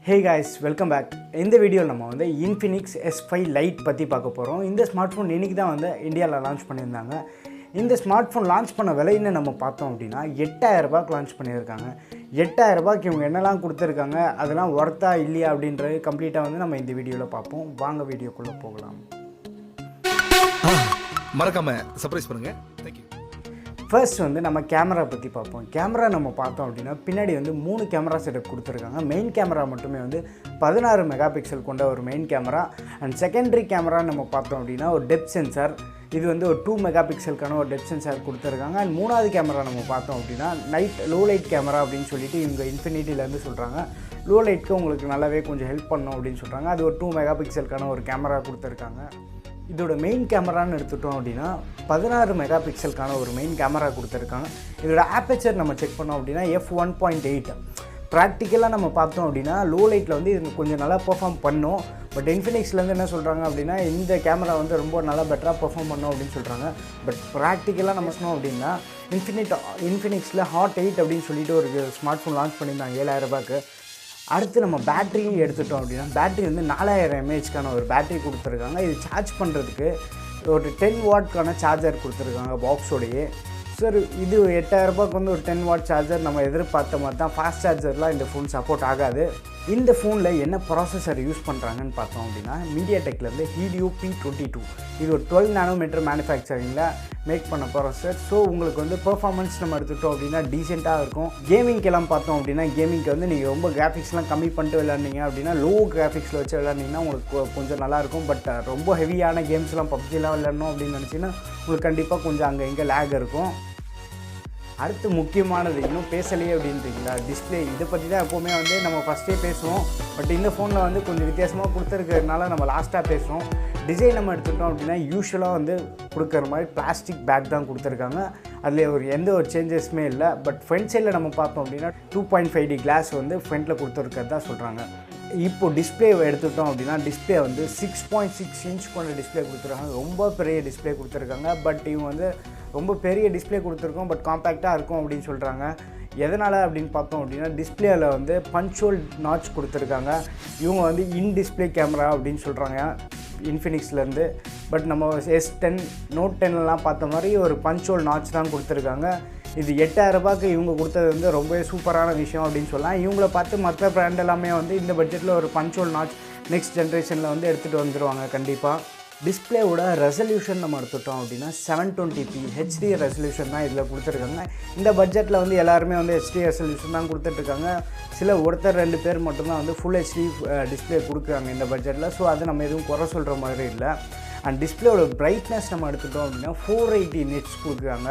Hey guys, welcome back. In the video நம்ம வந்து Infinix S5 Lite பற்றி பார்க்க போகிறோம். இந்த ஸ்மார்ட் ஃபோன் இன்றைக்கி தான் வந்து இந்தியாவில் லான்ச் பண்ணியிருந்தாங்க. இந்த ஸ்மார்ட் ஃபோன் லான்ச் பண்ண விலைன்னு நம்ம பார்த்தோம் அப்படின்னா 8000 ரூபாய்க்கு லான்ச் பண்ணியிருக்காங்க. 8000 ரூபாய்க்கு இவங்க என்னெல்லாம் கொடுத்துருக்காங்க, அதெல்லாம் ஒர்த்தா இல்லையா அப்படின்றது கம்ப்ளீட்டாக வந்து நம்ம இந்த வீடியோவில் பார்ப்போம். வாங்க வீடியோக்குள்ளே போகலாம். மறக்காம சர்ப்ரைஸ் பண்ணுங்க. தேங்க்யூ. ஃபர்ஸ்ட் வந்து நம்ம கேமரா பற்றி பார்ப்போம். கேமரா நம்ம பார்த்தோம் அப்படின்னா பின்னாடி வந்து 3 கேமரா செட்டப் கொடுத்துருக்காங்க. மெயின் கேமரா மட்டுமே வந்து 16 மெகா பிக்சல் கொண்ட ஒரு main camera. And secondary camera நம்ம பார்த்தோம் அப்படின்னா ஒரு டெப்த் சென்சார், இது வந்து ஒரு 2 மெகா பிக்சலுக்கான ஒரு டெப்த் சென்சார் கொடுத்துருக்காங்க. அண்ட் மூணாவது கேமரா நம்ம பார்த்தோம் அப்படின்னா லோ லைட் கேமரா அப்படின்னு சொல்லிட்டு இவங்க இன்ஃபினிட்டிலேருந்து சொல்கிறாங்க. லோ லைட்க்கு உங்களுக்கு நல்லாவே கொஞ்சம் ஹெல்ப் பண்ணும் அப்படின்னு சொல்கிறாங்க. அது ஒரு 2 மெகா பிக்சலுக்கான ஒரு கேமரா கொடுத்துருக்காங்க. இதோட மெயின் கேமரான்னு எடுத்துட்டோம் அப்படின்னா 16 மெகா பிக்சலுக்கான ஒரு மெயின் கேமரா கொடுத்துருக்காங்க. இதோட ஆப்பேச்சர் நம்ம செக் பண்ணோம் அப்படின்னா f1.8. ப்ராக்டிக்கலாக நம்ம பார்த்தோம் அப்படின்னா லோ லைட்டில் வந்து இது கொஞ்சம் நல்லா பெர்ஃபார்ம் பண்ணும். பட் இன்ஃபினிக்ஸ்லேருந்து என்ன சொல்கிறாங்க அப்படின்னா இந்த கேமரா வந்து ரொம்ப நல்லா பெட்டராக பெர்ஃபார்ம் பண்ணும் அப்படின்னு சொல்கிறாங்க. பட் ப்ராக்டிக்கலாக நம்ம சொன்னோம் அப்படின்னா இன்ஃபினிக்ஸில் ஹாட் 8 அப்படின்னு சொல்லிட்டு ஒரு ஸ்மார்ட் ஃபோன் லான்ச் பண்ணியிருந்தாங்க 7000 ரூபாய்க்கு. அடுத்து நம்ம பேட்டரியும் எடுத்துட்டோம் அப்படின்னா பேட்டரி வந்து 4000 mAhக்கான ஒரு பேட்டரி கொடுத்துருக்காங்க. இது சார்ஜ் பண்ணுறதுக்கு ஒரு 10 வாட்க்கான சார்ஜர் கொடுத்துருக்காங்க பாக்ஸோடையே. சார் இது 8000 ரூபாய்க்கு வந்து ஒரு 10 வாட் சார்ஜர் நம்ம எதிர்பார்த்த மாதிரி தான். ஃபாஸ்ட் சார்ஜர்லாம் இந்த ஃபோன் சப்போர்ட் ஆகாது. இந்த ஃபோனில் என்ன ப்ராசஸர் யூஸ் பண்ணுறாங்கன்னு பார்த்தோம் அப்படின்னா மீடியாடெக்லேருந்து helio P22. இது ஒரு 12 நானோமீட்டர் மேனுஃபேக்சரிங்கில் மேக் பண்ண ப்ராசஸர். ஸோ உங்களுக்கு வந்து பெர்ஃபார்மன்ஸ் நம்ம எடுத்துட்டோம் அப்படின்னா டீசெண்டாக இருக்கும். கேமிங்க்கெல்லாம் பார்த்தோம் அப்படின்னா கேமிங்க்கு வந்து நீங்கள் ரொம்ப கிராஃபிக்ஸ்லாம் கம்மி பண்ணிட்டு விளையாண்டிங்க அப்படின்னா லோ கிராஃபிக்ஸில் வச்சு விளையாண்டிங்கன்னா உங்களுக்கு கொஞ்சம் நல்லாயிருக்கும். பட் ரொம்ப ஹெவியான கேம்ஸ்லாம் பப்ஜிலாம் விளையாடணும் அப்படின்னு நினச்சிங்கன்னா உங்களுக்கு கண்டிப்பாக கொஞ்சம் அங்கே இங்கே லேக் இருக்கும். அடுத்து முக்கியமானது இன்னும் பேசலையே அப்படின்றீங்களா, டிஸ்பிளே. இதை பற்றி தான் எப்போவுமே வந்து நம்ம ஃபஸ்ட்டே பேசுவோம். பட் இந்த ஃபோனில் வந்து கொஞ்சம் வித்தியாசமாக கொடுத்துருக்கிறதுனால நம்ம லாஸ்ட்டாக பேசுகிறோம். டிசைன் நம்ம எடுத்துக்கிட்டோம் அப்படின்னா யூஸ்வலாக வந்து கொடுக்குற மாதிரி பிளாஸ்டிக் பேக் தான் கொடுத்துருக்காங்க. அதில் எந்த ஒரு சேஞ்சஸுமே இல்லை. பட் ஃப்ரண்ட் சைடில் நம்ம பார்த்தோம் அப்படின்னா 2.5D கிளாஸ் வந்து ஃப்ரண்ட்டில் கொடுத்துருக்கிறது தான் சொல்கிறாங்க. இப்போ டிஸ்பிளே எடுத்துக்கிட்டோம் அப்படின்னா டிஸ்பிளே வந்து 6.6 இன்ச் கொண்ட டிஸ்பிளே கொடுத்துருக்காங்க. ரொம்ப பெரிய டிஸ்பிளே கொடுத்துருக்காங்க. பட் இவங்க வந்து ரொம்ப பெரிய டிஸ்பிளே கொடுத்துருக்கோம் பட் காம்பேக்டாக இருக்கும் அப்படின்னு சொல்கிறாங்க. எதனால் அப்படின்னு பார்த்தோம் அப்படின்னா டிஸ்பிளேயில் வந்து பஞ்சுவல் நாட்ச் கொடுத்துருக்காங்க. இவங்க வந்து இன் டிஸ்பிளே கேமரா அப்படின்னு சொல்கிறாங்க இன்ஃபினிக்ஸ்லேருந்து. பட் நம்ம S10 Note 10லாம் பார்த்த மாதிரி ஒரு பஞ்சுவல் நாட்ச் தான் கொடுத்துருக்காங்க. இது 8000 ரூபாய்க்கு இவங்க கொடுத்தது வந்து ரொம்பவே சூப்பரான விஷயம் அப்படின்னு சொல்லலாம். இவங்கள பார்த்து மற்ற பிராண்ட் எல்லாமே வந்து இந்த பட்ஜெட்டில் ஒரு பஞ்சுவல் நாட்ச் நெக்ஸ்ட் ஜென்ரேஷனில் வந்து எடுத்துகிட்டு வந்துடுவாங்க கண்டிப்பாக. டிஸ்பிளேவோட ரெசல்யூஷன் நம்ம எடுத்துட்டோம் அப்படின்னா 720p HD ரெசல்யூஷன் தான் இதில் கொடுத்துருக்காங்க. இந்த பட்ஜெட்டில் வந்து எல்லாருமே வந்து HD ரெசல்யூஷன் தான் கொடுத்துட்ருக்காங்க. ஒருத்தர் 2 பேர் மட்டும்தான் வந்து ஃபுல் HD டிஸ்பிளே கொடுக்குறாங்க இந்த பட்ஜெட்டில். ஸோ அது நம்ம எதுவும் குறை சொல்கிற மாதிரி இல்லை. அண்ட் டிஸ்பிளேவோட பிரைட்னஸ் நம்ம எடுத்துட்டோம் அப்படின்னா 480 nits கொடுக்குறாங்க.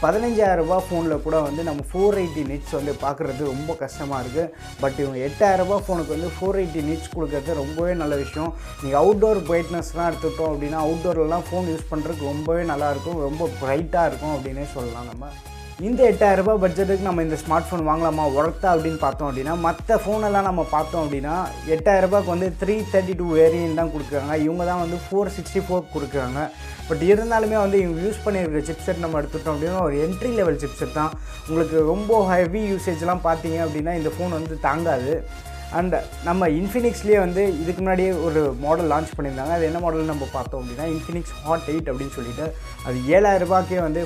15000 ரூபாய் ஃபோனில் கூட வந்து நம்ம 480 nits வந்து பார்க்குறது ரொம்ப கஷ்டமாக இருக்குது. பட் இவங்க 8000 ரூபாய் ஃபோனுக்கு வந்து 480 nits கொடுக்குறது ரொம்பவே நல்ல விஷயம். நீங்கள் அவுட்டோர் பிரைட்னஸ்லாம் எடுத்துக்கிட்டோம் அப்படின்னா அவுட்டோர்லாம் ஃபோன் யூஸ் பண்ணுறதுக்கு ரொம்பவே நல்லாயிருக்கும், ரொம்ப பிரைட்டாக இருக்கும் அப்படின்னே சொல்லலாம். நம்ம இந்த 8000 ரூபாய் பட்ஜெட்டுக்கு நம்ம இந்த ஸ்மார்ட் ஃபோன் வாங்கலாமா ஒர்த்தா அப்படின்னு பார்த்தோம் அப்படின்னா மற்ற ஃபோனெல்லாம் நம்ம பார்த்தோம் அப்படின்னா 8000 ரூபாய்க்கு வந்து 332 வேரியன்ட் தான் கொடுக்குறாங்க. இவங்க தான் வந்து 464 கொடுக்குறாங்க. பட் இருந்தாலுமே வந்து இவங்க யூஸ் பண்ணியிருக்கிற சிப்செட் நம்ம எடுத்துட்டோம் அப்படின்னா ஒரு என்ட்ரி லெவல் சிப்செட் தான். உங்களுக்கு ரொம்ப ஹெவி யூசேஜ்லாம் பார்த்தீங்க அப்படின்னா இந்த ஃபோன் வந்து தாங்காது. அண்ட் நம்ம இன்ஃபினிக்ஸ்லேயே வந்து இதுக்கு முன்னாடியே ஒரு மாடல் லான்ச் பண்ணியிருந்தாங்க. அது என்ன மாடல் நம்ம பார்த்தோம் அப்படின்னா Infinix Hot 8 அப்படின்னு சொல்லிட்டு அது 7000 ரூபாய்க்கே வந்து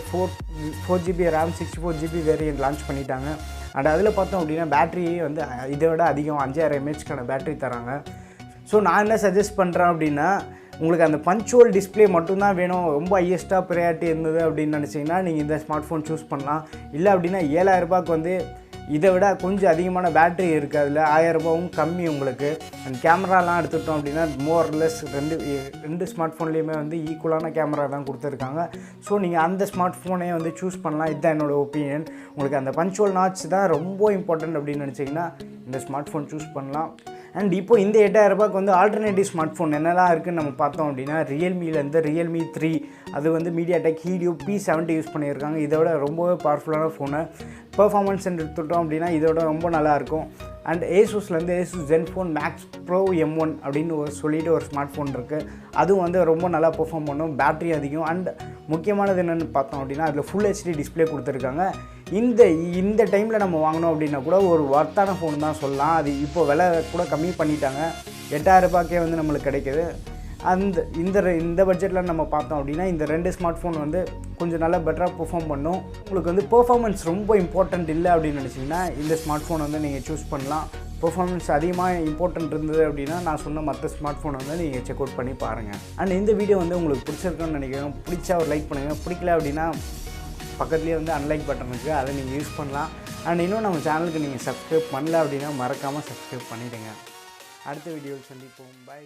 4GBRAM 64GB வேரியன்ட் லான்ச் பண்ணிட்டாங்க. அண்ட் அதில் பார்த்தோம் அப்படின்னா பேட்டரியே வந்து இதை விட அதிகம் 5000 mAhக்கான பேட்டரி தராங்க. ஸோ நான் என்ன சஜஸ்ட் பண்ணுறேன் அப்படின்னா உங்களுக்கு அந்த பஞ்சுவல் டிஸ்பிளே மட்டும்தான் வேணும், ரொம்ப ஹையஸ்ட்டாக ப்ரையாரிட்டி இருந்தது அப்படின்னு நினச்சிங்கன்னா நீங்கள் இந்த ஸ்மார்ட் ஃபோன் சூஸ் பண்ணலாம். இல்லை அப்படின்னா 7000 ரூபாய்க்கு வந்து இதை விட கொஞ்சம் அதிகமான பேட்டரி இருக்குது, அதில் 1000 ரூபாயும் கம்மி உங்களுக்கு. அண்ட் கேமராலாம் எடுத்துட்டோம் அப்படின்னா மோர்லெஸ் ரெண்டு ஸ்மார்ட் ஃபோன்லேயுமே வந்து ஈக்குவலான கேமரா தான் கொடுத்துருக்காங்க. ஸோ நீங்கள் அந்த ஸ்மார்ட் ஃபோனே வந்து சூஸ் பண்ணலாம். இதுதான் என்னோடய ஒப்பீனியன். உங்களுக்கு அந்த பஞ்சுவல் நாட்ச் தான் ரொம்ப இம்பார்ட்டன்ட் அப்படின்னு நினச்சிங்கன்னா இந்த ஸ்மார்ட் ஃபோன் சூஸ் பண்ணலாம். அண்ட் இப்போ இந்த 8000 ரூபாய்க்கு வந்து ஆல்டர்னேட்டிவ் ஸ்மார்ட் ஃபோன் என்னெல்லாம் இருக்குதுன்னு நம்ம பார்த்தோம் அப்படின்னா ரியல்மிலேருந்து Redmi Y3 அது வந்து மீடியாடெக் helio P70 யூஸ் பண்ணியிருக்காங்க. இதோட ரொம்பவே பவர்ஃபுல்லான ஃபோனு. பெர்ஃபார்மன்ஸ் எடுத்துட்டோம் அப்படின்னா இதோட ரொம்ப நல்லாயிருக்கும். அண்ட் ஏசூஸ்லேருந்து Asus Zenfone Max Pro M1 அப்படின்னு சொல்லிட்டு ஒரு ஸ்மார்ட் ஃபோன் இருக்குது. அதுவும் வந்து ரொம்ப நல்லா பெர்ஃபார்ம் பண்ணும், பேட்டரி அதிகம். அண்ட் முக்கியமானது என்னென்னு பார்த்தோம் அப்படின்னா அதில் ஃபுல் ஹெச்டி டிஸ்பிளே கொடுத்துருக்காங்க. இந்த டைமில் நம்ம வாங்கினோம் அப்படின்னா கூட ஒரு வர்த்தான ஃபோன் தான் சொல்லலாம். அது இப்போ விலை கூட கம்மி பண்ணிட்டாங்க. 8000 ரூபாய்க்கே வந்து நம்மளுக்கு கிடைக்கிது. இந்த பட்ஜெட்டில் நம்ம பார்த்தோம் அப்படின்னா இந்த 2 ஸ்மார்ட் ஃபோன் வந்து கொஞ்சம் நல்லா பெட்டராக பெர்ஃபார்ம் பண்ணும். உங்களுக்கு வந்து பெர்ஃபார்மன்ஸ் ரொம்ப இம்பார்ட்டண்ட் இல்லை அப்படின்னு நினச்சிங்கன்னா இந்த ஸ்மார்ட் ஃபோன் வந்து நீங்கள் சூஸ் பண்ணலாம். பெர்ஃபார்மன்ஸ் அதிகமாக இம்பார்ட்டன்ட் இருந்தது அப்படின்னா நான் சொன்ன மற்ற ஸ்மார்ட் ஃபோன் வந்து நீங்கள் செக் அவுட் பண்ணி பாருங்கள். அண்ட் இந்த வீடியோ வந்து உங்களுக்கு பிடிச்சிருக்குன்னு நினைக்கிறேன். பிடிச்சா ஒரு லைக் பண்ணுங்கள். பிடிக்கல அப்படின்னா பக்கத்துலேயே வந்து அன்லைக் பட்டன் இருக்குது, அதை நீங்கள் யூஸ் பண்ணலாம். அண்ட் இன்னும் நம்ம சேனலுக்கு நீங்கள் சப்ஸ்கிரைப் பண்ணல அப்படின்னா மறக்காமல் சப்ஸ்கிரைப் பண்ணிவிடுங்க. அடுத்த வீடியோவில் சந்திப்போம். பை.